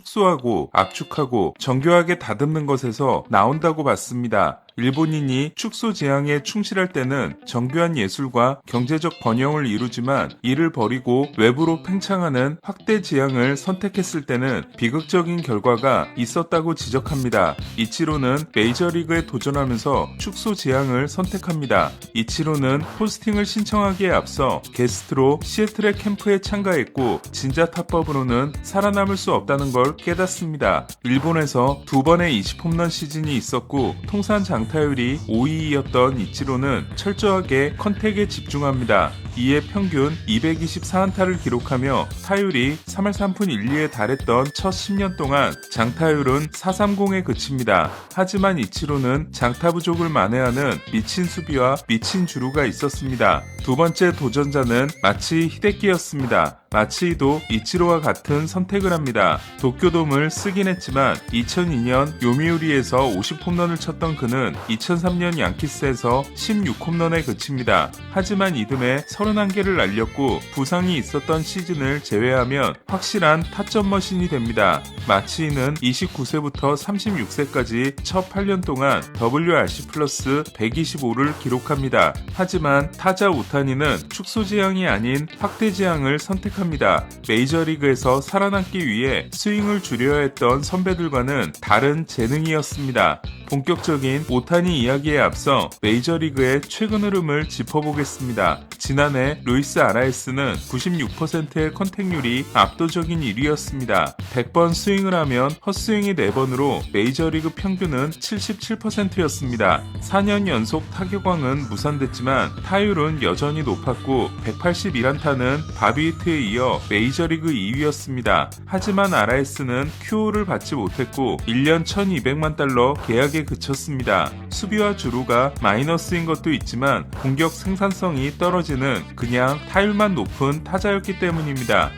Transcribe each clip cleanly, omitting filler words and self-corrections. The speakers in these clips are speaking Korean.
흡수하고 압축하고 정교하게 다듬는 것에서 나온다고 봤습니다. 일본인이 축소 지향에 충실할 때는 정교한 예술과 경제적 번영을 이루지만 이를 버리고 외부로 팽창하는 확대 지향을 선택했을 때는 비극적인 결과가 있었다고 지적합니다. 이치로는 메이저리그에 도전하면서 축소 지향을 선택합니다. 이치로는 포스팅을 신청하기에 앞서 게스트로 시애틀의 캠프에 참가했고 진자 타법으로는 살아남을 수 없다는 걸 깨닫습니다. 일본에서 두 번의 20홈런 시즌이 있었고 통산 장타율이 5위였던 이치로는 철저하게 컨택에 집중합니다. 이에 평균 224안타를 기록하며 타율이 3할 3푼 1리에 달했던 첫 10년 동안 장타율은 4.30에 그칩니다. 하지만 이치로는 장타 부족을 만회하는 미친 수비와 미친 주루가 있었습니다. 두 번째 도전자는 마치 히데키였습니다. 마치히도 이치로와 같은 선택을 합니다. 도쿄돔을 쓰긴 했지만 2002년 요미우리에서 50홈런을 쳤던 그는 2003년 양키스에서 16홈런에 그칩니다. 하지만 이듬해 31개를 날렸고 부상이 있었던 시즌을 제외하면 확실한 타점 머신이 됩니다. 마치히는 29세부터 36세까지 첫 8년 동안 WRC 플러스 125를 기록합니다. 하지만 타자 오타니는 축소 지향이 아닌 확대 지향을 선택합니다. 메이저리그에서 살아남기 위해 스윙을 줄여야 했던 선배들과는 다른 재능이었습니다. 본격적인 오타니 이야기에 앞서 메이저리그의 최근 흐름을 짚어보겠습니다. 지난해 루이스 아라에스는 96%의 컨택률이 압도적인 1위였습니다. 100번 스윙을 하면 헛스윙이 4번으로 메이저리그 평균은 77%였습니다. 4년 연속 타격왕은 무산됐지만 타율은 여전히 높았고 181안타는 바비히트에 이어 메이저리그 2위였습니다. 하지만 아라에스는 큐오를 받지 못했고 1년 1200만 달러 계약에 그쳤습니다. 수비와 주루가 마이너스인 것도 있지만 공격 생산성이 떨어지는 그냥 타율만 높은 타자였기 때문입니다.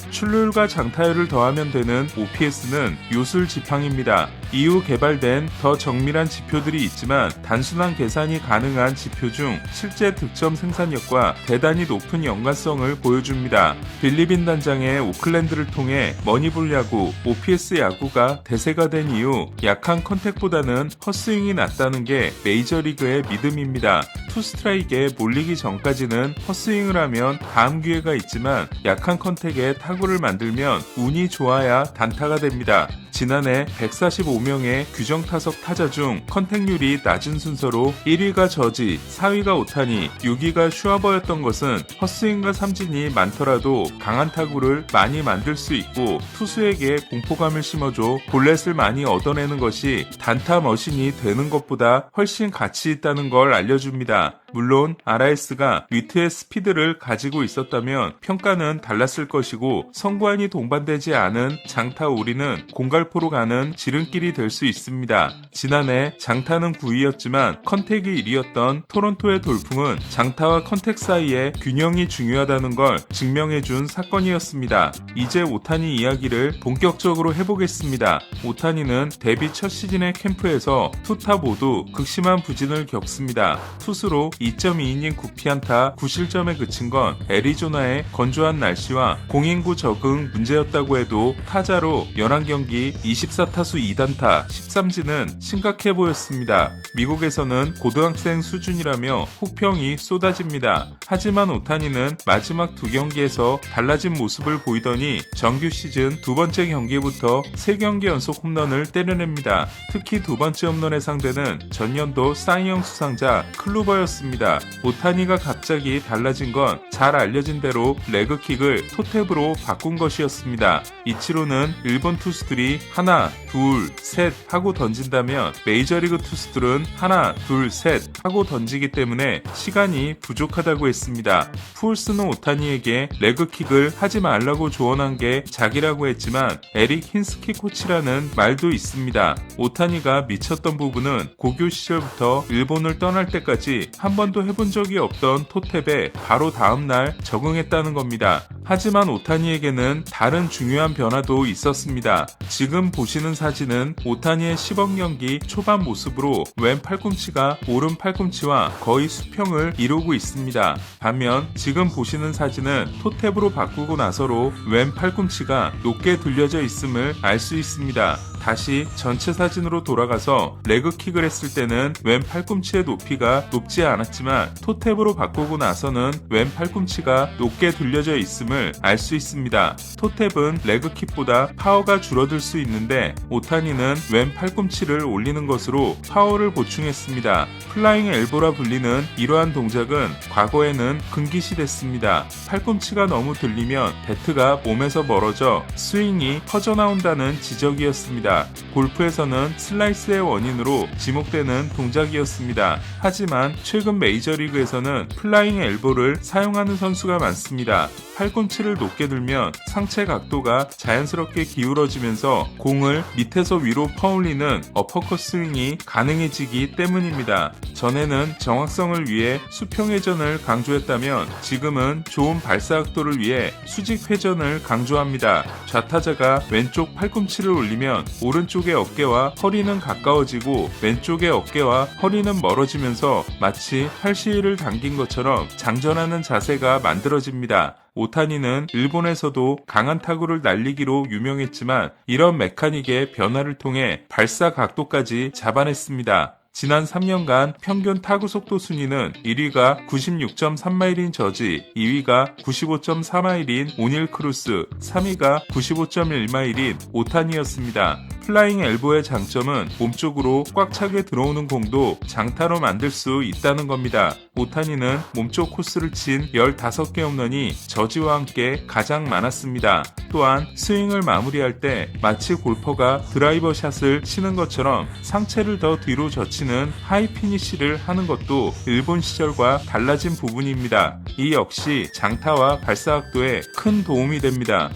출루율과 장타율을 더하면 되는 OPS는 요술지팡입니다. 이후 개발된 더 정밀한 지표들이 있지만 단순한 계산이 가능한 지표 중 실제 득점 생산력과 대단히 높은 연관성을 보여줍니다. 빌리빈 단장의 오클랜드를 통해 머니볼 야구, OPS 야구가 대세가 된 이후 약한 컨택보다는 헛스윙이 낫다는 게 메이저리그의 믿음입니다. 투스트라이크에 몰리기 전까지는 헛스윙을 하면 다음 기회가 있지만 약한 컨택에 타구를 만들면 운이 좋아야 단타가 됩니다. 지난해 145명의 규정 타석 타자 중 컨택률이 낮은 순서로 1위가 저지, 4위가 오타니, 6위가 슈아버였던 것은 헛스윙과 삼진이 많더라도 강한 타구를 많이 만들 수 있고 투수에게 공포감을 심어줘 볼넷을 많이 얻어내는 것이 단타 머신이 되는 것보다 훨씬 가치 있다는 걸 알려줍니다. 물론 아라에스가 위트의 스피드를 가지고 있었다면 평가는 달랐을 것이고 성구안이 동반되지 않은 장타 오리는 공갈포로 가는 지름길이 될 수 있습니다. 지난해 장타는 9위였지만 컨택이 1위였던 토론토의 돌풍은 장타와 컨택 사이의 균형이 중요하다는 걸 증명해준 사건이었습니다. 이제 오타니 이야기를 본격적으로 해보겠습니다. 오타니는 데뷔 첫 시즌의 캠프에서 투타 모두 극심한 부진을 겪습니다. 투수로 2.2이닝 9피안타 9실점에 그친 건 애리조나의 건조한 날씨와 공인구 적응 문제였다고 해도 타자로 11경기 24타수 2단타 13진은 심각해 보였습니다. 미국에서는 고등학생 수준이라며 혹평이 쏟아집니다. 하지만 오타니는 마지막 2경기에서 달라진 모습을 보이더니 정규 시즌 두 번째 경기부터 3경기 연속 홈런을 때려냅니다. 특히 두 번째 홈런의 상대는 전년도 사이영 수상자 클루버였습니다. 오타니가 갑자기 달라진 건 잘 알려진 대로 레그킥을 토탭으로 바꾼 것이었습니다. 이치로는 일본 투수들이 하나, 둘, 셋 하고 던진다면 메이저리그 투수들은 하나, 둘, 셋 하고 던지기 때문에 시간이 부족하다고 했습니다. 푸올스는 오타니에게 레그킥을 하지 말라고 조언한 게 자기라고 했지만 에릭 힌스키 코치라는 말도 있습니다. 오타니가 미쳤던 부분은 고교 시절부터 일본을 떠날 때까지 한 번도 해본 적이 없던 토탭에 바로 다음날 적응했다는 겁니다. 하지만 오타니에게는 다른 중요한 변화도 있었습니다. 지금 보시는 사진은 오타니의 시범 경기 초반 모습으로 왼 팔꿈치가 오른 팔꿈치와 거의 수평을 이루고 있습니다. 반면 지금 보시는 사진은 토탭으로 바꾸고 나서로 왼 팔꿈치가 높게 들려져 있음을 알 수 있습니다. 다시 전체 사진으로 돌아가서 레그킥을 했을 때는 왼 팔꿈치의 높이가 높지 않았지만 토탭으로 바꾸고 나서는 왼 팔꿈치가 높게 들려져 있음을 알 수 있습니다. 토탭은 레그킥보다 파워가 줄어들 수 있는데 오타니는 왼 팔꿈치를 올리는 것으로 파워를 보충했습니다. 플라잉 엘보라 불리는 이러한 동작은 과거에는 금기시됐습니다. 팔꿈치가 너무 들리면 배트가 몸에서 멀어져 스윙이 퍼져나온다는 지적이었습니다. 골프에서는 슬라이스의 원인으로 지목되는 동작이었습니다. 하지만 최근 메이저리그에서는 플라잉 엘보를 사용하는 선수가 많습니다. 팔꿈치를 높게 들면 상체 각도가 자연스럽게 기울어지면서 공을 밑에서 위로 퍼올리는 어퍼컷 스윙이 가능해지기 때문입니다. 전에는 정확성을 위해 수평 회전을 강조했다면 지금은 좋은 발사 각도를 위해 수직 회전을 강조합니다. 좌타자가 왼쪽 팔꿈치를 올리면 오른쪽의 어깨와 허리는 가까워지고 왼쪽의 어깨와 허리는 멀어지면서 마치 팔시위를 당긴 것처럼 장전하는 자세가 만들어집니다. 오타니는 일본에서도 강한 타구를 날리기로 유명했지만 이런 메카닉의 변화를 통해 발사 각도까지 잡아냈습니다. 지난 3년간 평균 타구 속도 순위는 1위가 96.3마일인 저지, 2위가 95.4마일인 오닐 크루스, 3위가 95.1마일인 오타니였습니다. 플라잉 엘보의 장점은 몸쪽으로 꽉 차게 들어오는 공도 장타로 만들 수 있다는 겁니다. 오타니는 몸쪽 코스를 친 15개 홈런이 저지와 함께 가장 많았습니다. 또한 스윙을 마무리할 때 마치 골퍼가 드라이버 샷을 치는 것처럼 상체를 더 뒤로 젖히는 하이 피니쉬를 하는 것도 일본 시절과 달라진 부분입니다. 이 역시 장타와 발사 각도에 큰 도움이 됩니다.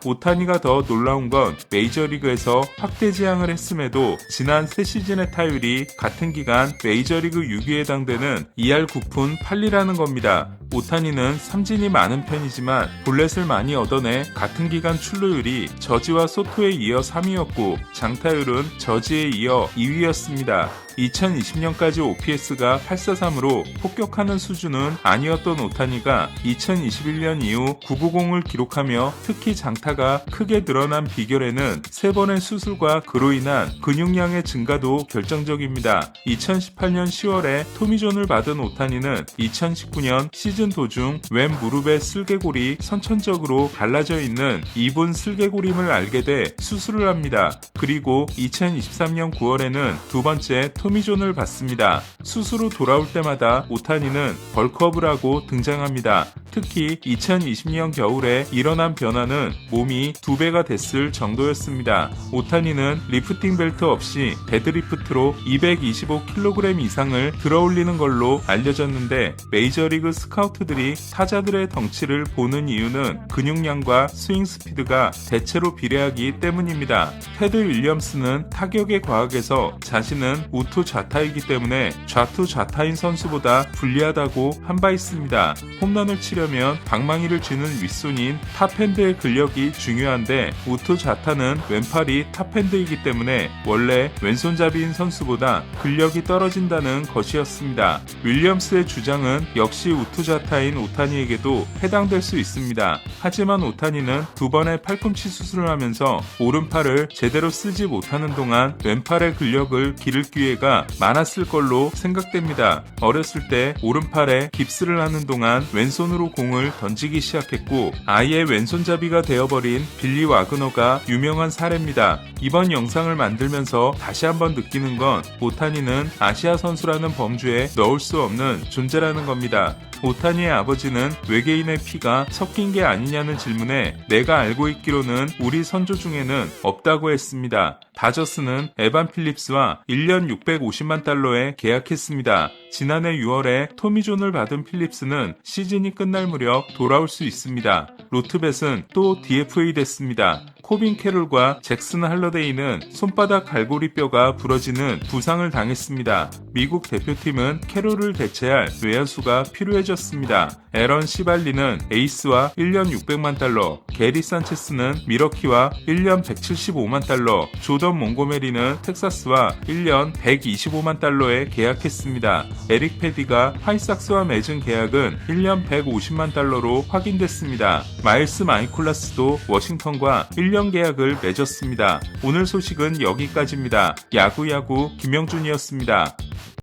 오타니가 더 놀라운 건 메이저리그에서 확대 지향을 했음에도 지난 3시즌의 타율이 같은 기간 메이저리그 6위에 해당되는 2할 9푼 8리라는 겁니다. 오타니는 삼진이 많은 편이지만 볼넷을 많이 얻어내 같은 기간 출루율이 저지와 소토에 이어 3위였고 장타율은 저지에 이어 2위였습니다. 2020년까지 OPS가 843으로 폭격하는 수준은 아니었던 오타니가 2021년 이후 990을 기록하며 특히 장타가 크게 늘어난 비결에는 3번의 수술과 그로 인한 근육량의 증가도 결정적입니다. 2018년 10월에 토미존을 받은 오타니는 2019년 시즌 도중 왼 무릎의 슬개골이 선천적으로 갈라져 있는 이분 슬개골임을 알게 돼 수술을 합니다. 그리고 2023년 9월에는 두 번째 토미존을 받습니다. 수술 후 돌아올 때마다 오타니는 벌크업을 하고 등장합니다. 특히 2020년 겨울에 일어난 변화는 몸이 2배가 됐을 정도였습니다. 오타니는 리프팅 벨트 없이 데드리프트로 225kg 이상을 들어올리는 걸로 알려졌는데 메이저리그 스카우트들이 타자들의 덩치를 보는 이유는 근육량과 스윙 스피드가 대체로 비례하기 때문입니다. 테드 윌리엄스는 타격의 과학에서 자신은 우투 좌타이기 때문에 좌투 좌타인 선수보다 불리하다고 한 바 있습니다. 홈런을 치려면 방망이를 쥐는 윗손인 탑핸드의 근력이 중요한데 우투 좌타는 왼팔이 탑핸드이기 때문에 원래 왼손잡이인 선수보다 근력이 떨어진다는 것이었습니다. 윌리엄스의 주장은 역시 우투 좌타인 오타니에게도 해당될 수 있습니다. 하지만 오타니는 두 번의 팔꿈치 수술을 하면서 오른팔을 제대로 쓰지 못하는 동안 왼팔의 근력을 기를 기회가 많았을 걸로 생각됩니다. 어렸을 때 오른팔에 깁스를 하는 동안 왼손으로 공을 던지기 시작했고 아예 왼손잡이가 되어버린 빌리 와그너가 유명한 사례입니다. 이번 영상을 만들면서 다시 한번 느끼는 건 오타니는 아시아 선수라는 범주에 넣을 수 없는 존재라는 겁니다. 오타니의 아버지는 외계인의 피가 섞인 게 아니냐는 질문에 내가 알고 있기로는 우리 선조 중에는 없다고 했습니다. 다저스는 에반 필립스와 1년 650만 달러에 계약했습니다. 지난해 6월에 토미존을 받은 필립스는 시즌이 끝날 무렵 돌아올 수 있습니다. 로트벳은 또 DFA 됐습니다. 코빈 캐롤과 잭슨 할러데이는 손바닥 갈고리뼈가 부러지는 부상을 당했습니다. 미국 대표팀은 캐롤을 대체할 외야수가 필요해졌습니다. 에런 시발리는 에이스와 1년 600만 달러, 게리 산체스는 미러키와 1년 175만 달러, 조던 몽고메리는 텍사스와 1년 125만 달러에 계약했습니다. 에릭 패디가 화이삭스와 맺은 계약은 1년 150만 달러로 확인됐습니다. 마일스 마이콜라스도 워싱턴과 1년 계약을 맺었습니다. 오늘 소식은 여기까지입니다. 야구야구 김영준이었습니다.